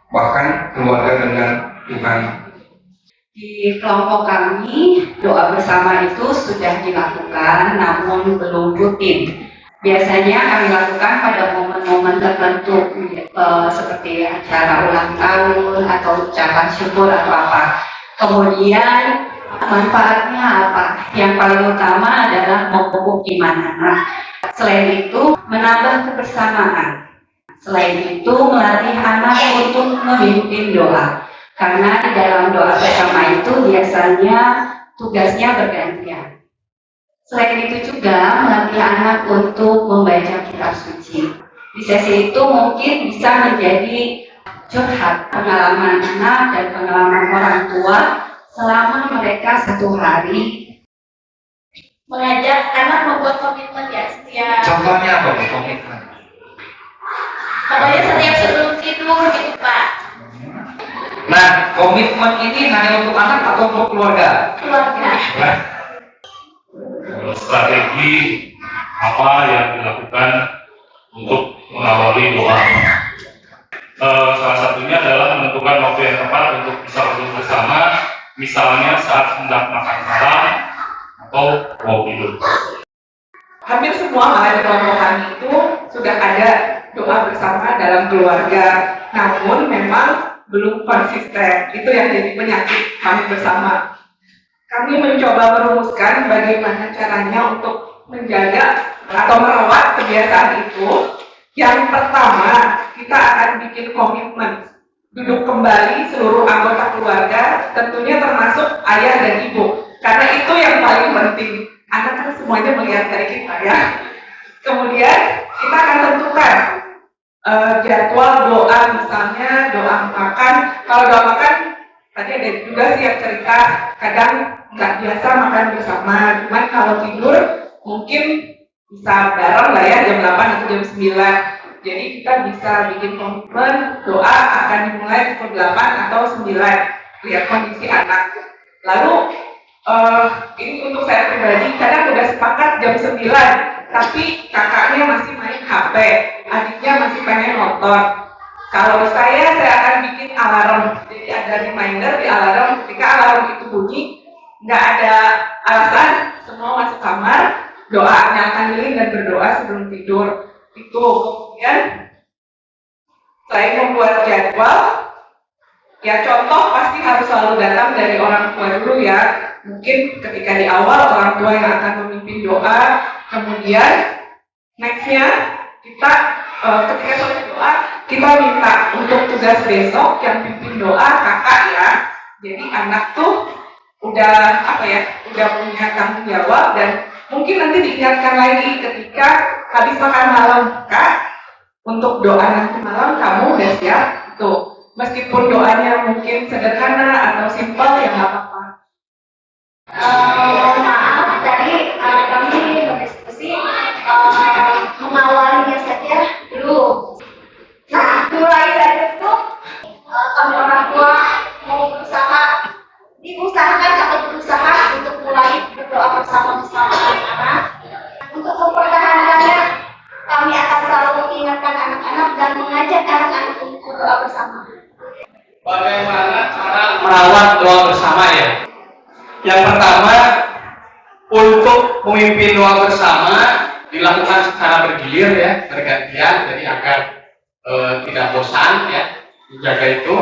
bahkan keluarga dengan Tuhan. Di kelompok kami, doa bersama itu sudah dilakukan namun belum rutin. Biasanya kami lakukan pada momen-momen tertentu seperti acara ulang tahun atau ucapan syukur atau apa. Kemudian manfaatnya apa? Yang paling utama adalah memupuk iman anak. Selain itu menambah kebersamaan. Selain itu melatih anak untuk memimpin doa. Karena di dalam doa bersama itu biasanya tugasnya bergantian. Selain itu juga melatih anak untuk membaca kitab suci. Di sesi itu mungkin bisa menjadi curhat pengalaman anak dan pengalaman orang tua selama mereka satu hari. Mengajak anak membuat komitmen ya setiap. Contohnya apa Bu, komitmen? Pokoknya setiap sebelum tidur gitu Pak. Nah, komitmen ini hanya untuk anak atau untuk keluarga? Keluarga. Strategi apa yang dilakukan untuk mengawali doa? Salah satunya adalah menentukan waktu yang tepat untuk bisa duduk bersama, misalnya saat hendak makan malam atau mau tidur. Hampir semua malah di kelompok kami itu sudah ada doa bersama dalam keluarga, namun memang belum konsisten. Itu yang jadi penyakit kami bersama. Kami mencoba merumuskan bagaimana caranya untuk menjaga atau merawat kebiasaan itu. Yang pertama, kita akan bikin komitmen duduk kembali seluruh anggota keluarga, tentunya termasuk ayah dan ibu, karena itu yang paling penting. Anak kan semuanya melihat dari kita ya. Kemudian kita akan tentukan jadwal doa, misalnya doa makan. Kalau doa makan tadi ada juga sih yang cerita kadang nggak biasa makan bersama, cuman kalau tidur mungkin bisa bareng lah ya jam 8 atau jam 9. Jadi kita bisa bikin komitmen doa akan dimulai pukul 8 atau 9, lihat kondisi anak. Lalu ini untuk saya pribadi, kadang udah sepakat jam 9, tapi kakaknya masih main HP, adiknya masih pengen nonton. Kalau saya akan bikin alarm, jadi ada reminder di alarm, ketika alarm itu bunyi, nggak ada alasan, semua masuk kamar, doa, nyalakan lilin dan berdoa sebelum tidur. Itu kemudian selain membuat jadwal, ya contoh pasti harus selalu datang dari orang tua dulu ya. Mungkin ketika di awal orang tua yang akan memimpin doa, kemudian nextnya kita ketika selesai doa kita minta untuk tugas besok yang pimpin doa kakak ya. Jadi anak tuh udah udah punya tanggung jawab dan mungkin nanti diingatkan lagi ketika habis makan malam, kak, untuk doa nanti malam kamu udah siap tuh. Meskipun doanya mungkin sederhana atau simpel ya nggak apa-apa. Maaf, tadi kami berdiskusi mengawalinya saja dulu. Nah, mulai dari itu kami orang tua mau diusahakan atau berusaha untuk mulai berdoa bersama-sama anak-anak. Untuk mempertahankannya, kami akan selalu mengingatkan anak-anak dan mengajak anak-anak untuk berdoa bersama. Bagaimana cara merawat doa bersama ya? Yang pertama, untuk memimpin doa bersama dilakukan secara bergilir ya, bergantian, jadi agar tidak bosan ya, menjaga itu.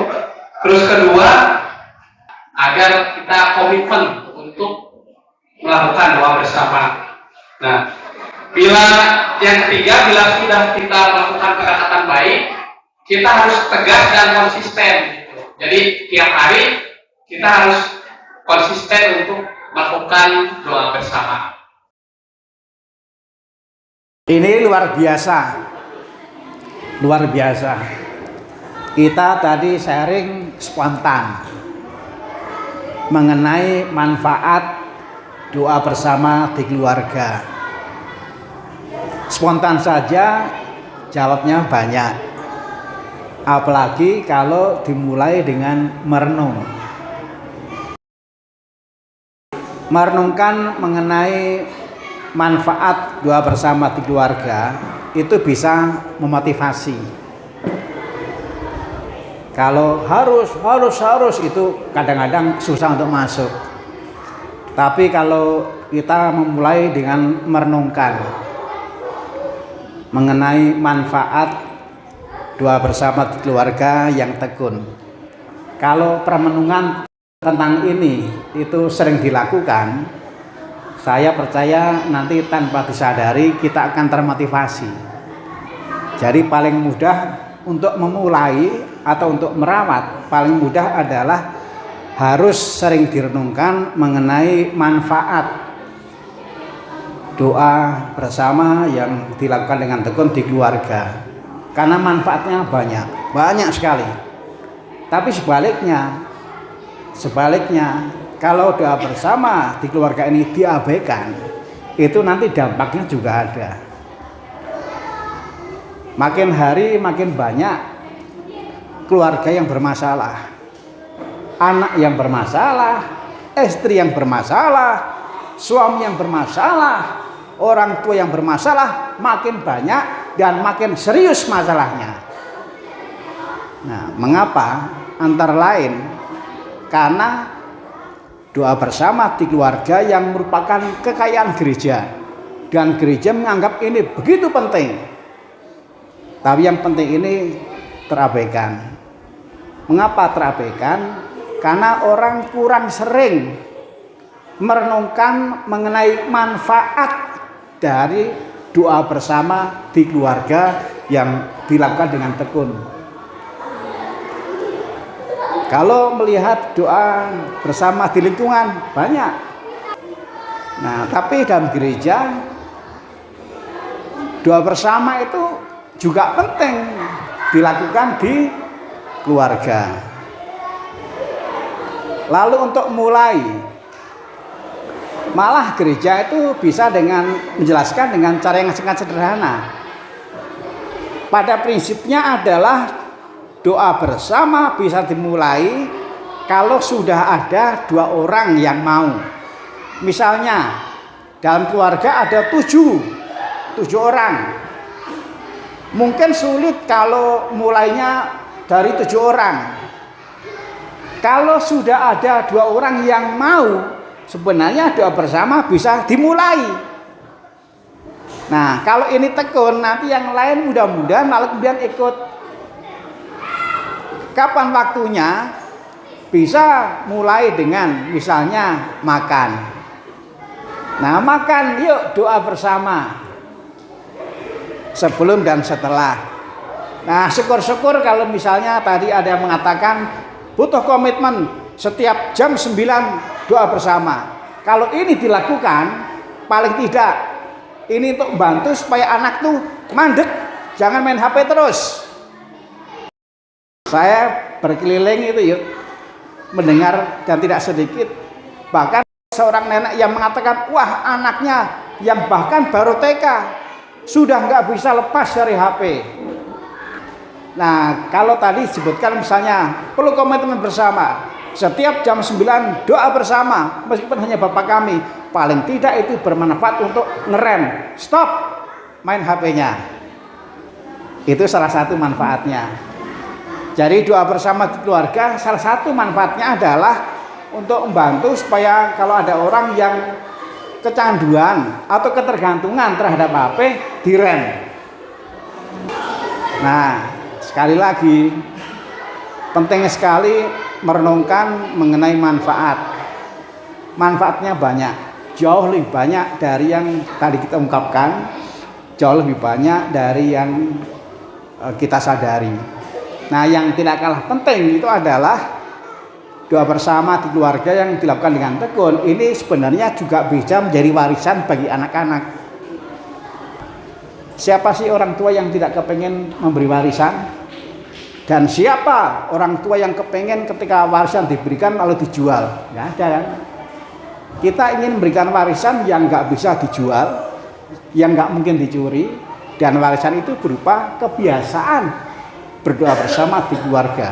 Terus kedua, agar kita komitmen untuk melakukan doa bersama. Nah, yang ketiga, bila sudah kita melakukan pendekatan baik, kita harus tegas dan konsisten. Jadi tiap hari kita harus konsisten untuk melakukan doa bersama. Ini luar biasa. Luar biasa. Kita tadi sharing spontan mengenai manfaat doa bersama di keluarga. Spontan saja jawabnya banyak. Apalagi kalau dimulai dengan merenung. Merenungkan mengenai manfaat doa bersama di keluarga itu bisa memotivasi. Kalau harus itu kadang-kadang susah untuk masuk. Tapi kalau kita memulai dengan merenungkan mengenai manfaat doa bersama di keluarga yang tekun. Kalau permenungan tentang ini itu sering dilakukan, saya percaya nanti tanpa disadari kita akan termotivasi. Jadi paling mudah untuk memulai atau untuk merawat, paling mudah adalah harus sering direnungkan mengenai manfaat doa bersama yang dilakukan dengan tekun di keluarga. Karena manfaatnya banyak sekali. Tapi sebaliknya, kalau doa bersama di keluarga ini diabaikan, itu nanti dampaknya juga ada. Makin hari makin banyak keluarga yang bermasalah, anak yang bermasalah, istri yang bermasalah, suami yang bermasalah, orang tua yang bermasalah, makin banyak dan makin serius masalahnya. Nah, mengapa? Antara lain karena doa bersama di keluarga yang merupakan kekayaan gereja, dan gereja menganggap ini begitu penting. Tapi yang penting ini terabaikan. Mengapa terabaikan? Karena orang kurang sering merenungkan mengenai manfaat dari doa bersama di keluarga yang dilakukan dengan tekun. Kalau melihat doa bersama di lingkungan banyak. Nah, tapi dalam gereja doa bersama itu juga penting dilakukan di keluarga. Lalu untuk mulai, malah gereja itu bisa dengan menjelaskan dengan cara yang sangat sederhana. Pada prinsipnya adalah doa bersama bisa dimulai kalau sudah ada 2 orang yang mau. Misalnya dalam keluarga ada 7 orang. Mungkin sulit kalau mulainya dari 7 orang. Kalau sudah ada 2 orang yang mau, sebenarnya doa bersama bisa dimulai. Nah, kalau ini tekun, nanti yang lain mudah-mudahan malah kemudian ikut. Kapan waktunya? Bisa mulai dengan misalnya makan. Nah, makan yuk doa bersama sebelum dan setelah. Nah, syukur-syukur kalau misalnya tadi ada yang mengatakan butuh komitmen setiap jam 9 doa bersama. Kalau ini dilakukan, paling tidak ini untuk membantu supaya anak tuh mandek, jangan main HP terus. Saya berkeliling itu yuk, mendengar dan tidak sedikit bahkan seorang nenek yang mengatakan, wah anaknya yang bahkan baru TK sudah nggak bisa lepas dari HP. Nah, kalau tadi disebutkan misalnya perlu komitmen bersama, setiap jam 9 doa bersama, meskipun hanya bapak kami, paling tidak itu bermanfaat untuk ngerem, stop main HP-nya. Itu salah satu manfaatnya. Jadi doa bersama di keluarga salah satu manfaatnya adalah untuk membantu supaya kalau ada orang yang kecanduan atau ketergantungan terhadap HP direm. Nah, sekali lagi penting sekali merenungkan mengenai manfaat. Manfaatnya banyak, jauh lebih banyak dari yang tadi kita ungkapkan, jauh lebih banyak dari yang kita sadari. Nah, yang tidak kalah penting itu adalah doa bersama di keluarga yang dilakukan dengan tekun. Ini sebenarnya juga bisa menjadi warisan bagi anak-anak. Siapa sih orang tua yang tidak kepengen memberi warisan? Dan siapa orang tua yang kepengen ketika warisan diberikan lalu dijual? Nggak ada kan? Kita ingin memberikan warisan yang nggak bisa dijual, yang nggak mungkin dicuri, dan warisan itu berupa kebiasaan berdoa bersama di keluarga.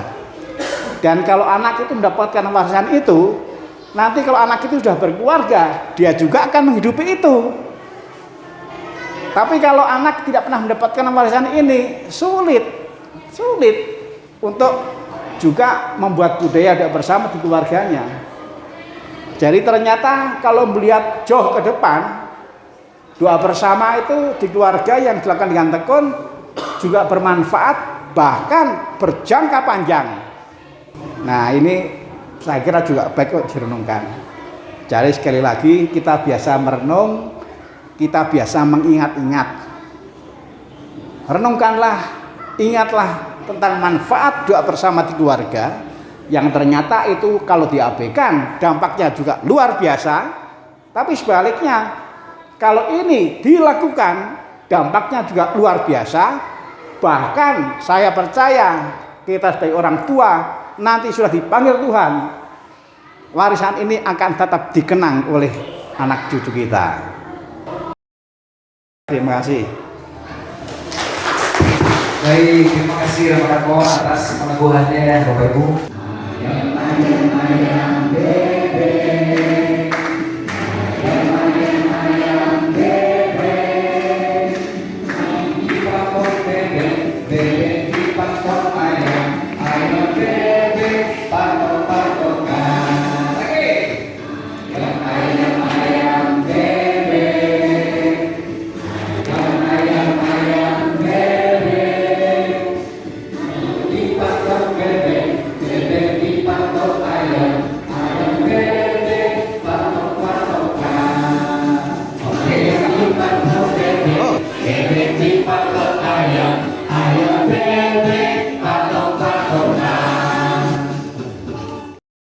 Dan kalau anak itu mendapatkan warisan itu, nanti kalau anak itu sudah berkeluarga, dia juga akan menghidupi itu. Tapi kalau anak tidak pernah mendapatkan warisan ini, sulit untuk juga membuat budaya doa bersama di keluarganya. Jadi ternyata kalau melihat jauh ke depan, doa bersama itu di keluarga yang dilakukan dengan tekun juga bermanfaat, bahkan berjangka panjang. Nah ini saya kira juga baik untuk direnungkan. Jadi sekali lagi kita biasa merenung, kita biasa mengingat-ingat. Renungkanlah, ingatlah tentang manfaat doa bersama di keluarga yang ternyata itu kalau diabaikan dampaknya juga luar biasa. Tapi sebaliknya kalau ini dilakukan dampaknya juga luar biasa. Bahkan saya percaya kita sebagai orang tua nanti sudah dipanggil Tuhan, warisan ini akan tetap dikenang oleh anak cucu kita. Terima kasih. Baik, terima kasih rekan-rekan atas peneguhannya Bapak Ibu.